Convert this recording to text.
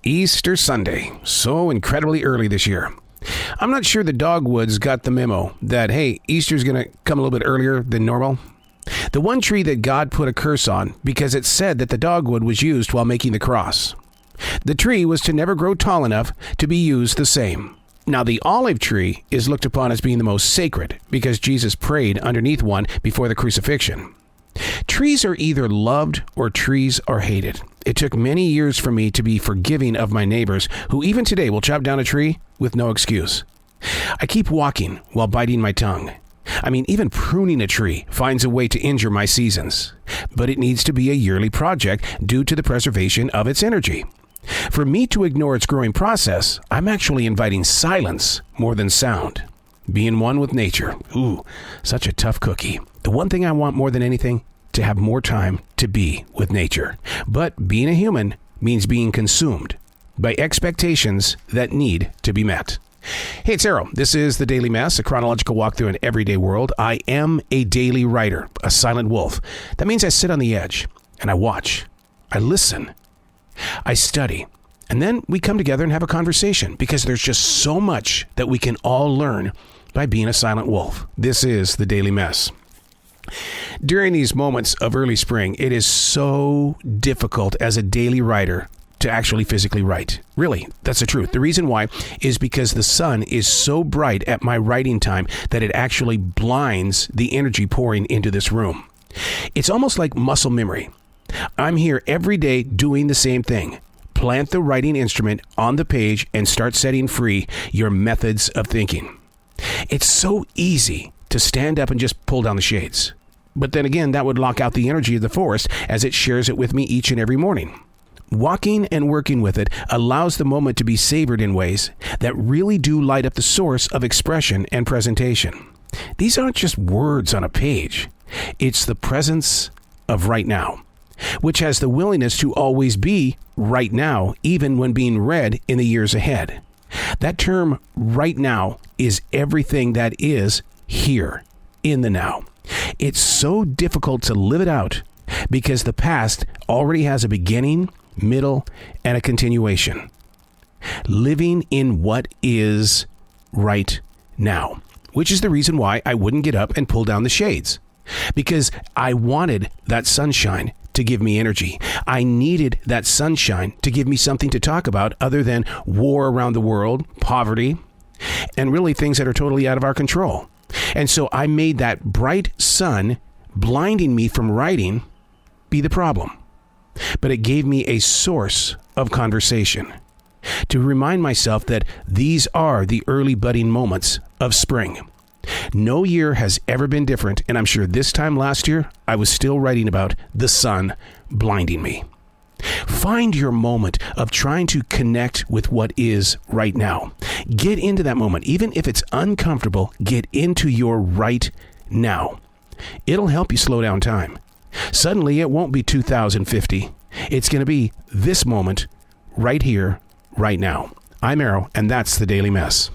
Easter Sunday, so incredibly early this year. I'm not sure the dogwoods got the memo that, hey, Easter's going to come a little bit earlier than normal. The one tree that God put a curse on because it said that the dogwood was used while making the cross. The tree was to never grow tall enough to be used the same. Now, the olive tree is looked upon as being the most sacred because Jesus prayed underneath one before the crucifixion. Trees are either loved or trees are hated. It took many years for me to be forgiving of my neighbors who even today will chop down a tree with no excuse. I keep walking while biting my tongue. I mean, even pruning a tree finds a way to injure my seasons. But it needs to be a yearly project due to the preservation of its energy. For me to ignore its growing process, I'm actually inviting silence more than sound. Being one with nature. Ooh, such a tough cookie. The one thing I want more than anything, to have more time to be with nature. But being a human means being consumed by expectations that need to be met. Hey, it's Arrow. This is The Daily Mess, a chronological walk through an everyday world. I am a daily writer, a silent wolf. That means I sit on the edge and I watch, I listen, I study, and then we come together and have a conversation because there's just so much that we can all learn by being a silent wolf. This is The Daily Mess. During these moments of early spring, it is so difficult as a daily writer to actually physically write. Really, that's the truth. The reason why is because the sun is so bright at my writing time that it actually blinds the energy pouring into this room. It's almost like muscle memory. I'm here every day doing the same thing. Plant the writing instrument on the page and start setting free your methods of thinking. It's so easy to stand up and just pull down the shades. But then again, that would lock out the energy of the forest as it shares it with me each and every morning. Walking and working with it allows the moment to be savored in ways that really do light up the source of expression and presentation. These aren't just words on a page. It's the presence of right now, which has the willingness to always be right now, even when being read in the years ahead. That term, right now, is everything that is here, in the now. It's so difficult to live it out because the past already has a beginning, middle, and a continuation. Living in what is right now, which is the reason why I wouldn't get up and pull down the shades. Because I wanted that sunshine to give me energy. I needed that sunshine to give me something to talk about other than war around the world, poverty, and really things that are totally out of our control. And so I made that bright sun blinding me from writing be the problem. But it gave me a source of conversation to remind myself that these are the early budding moments of spring. No year has ever been different, and I'm sure this time last year, I was still writing about the sun blinding me. Find your moment of trying to connect with what is right now. Get into that moment. Even if it's uncomfortable, get into your right now. It'll help you slow down time. Suddenly, it won't be 2050. It's going to be this moment, right here, right now. I'm Arrow, and that's The Daily Mess.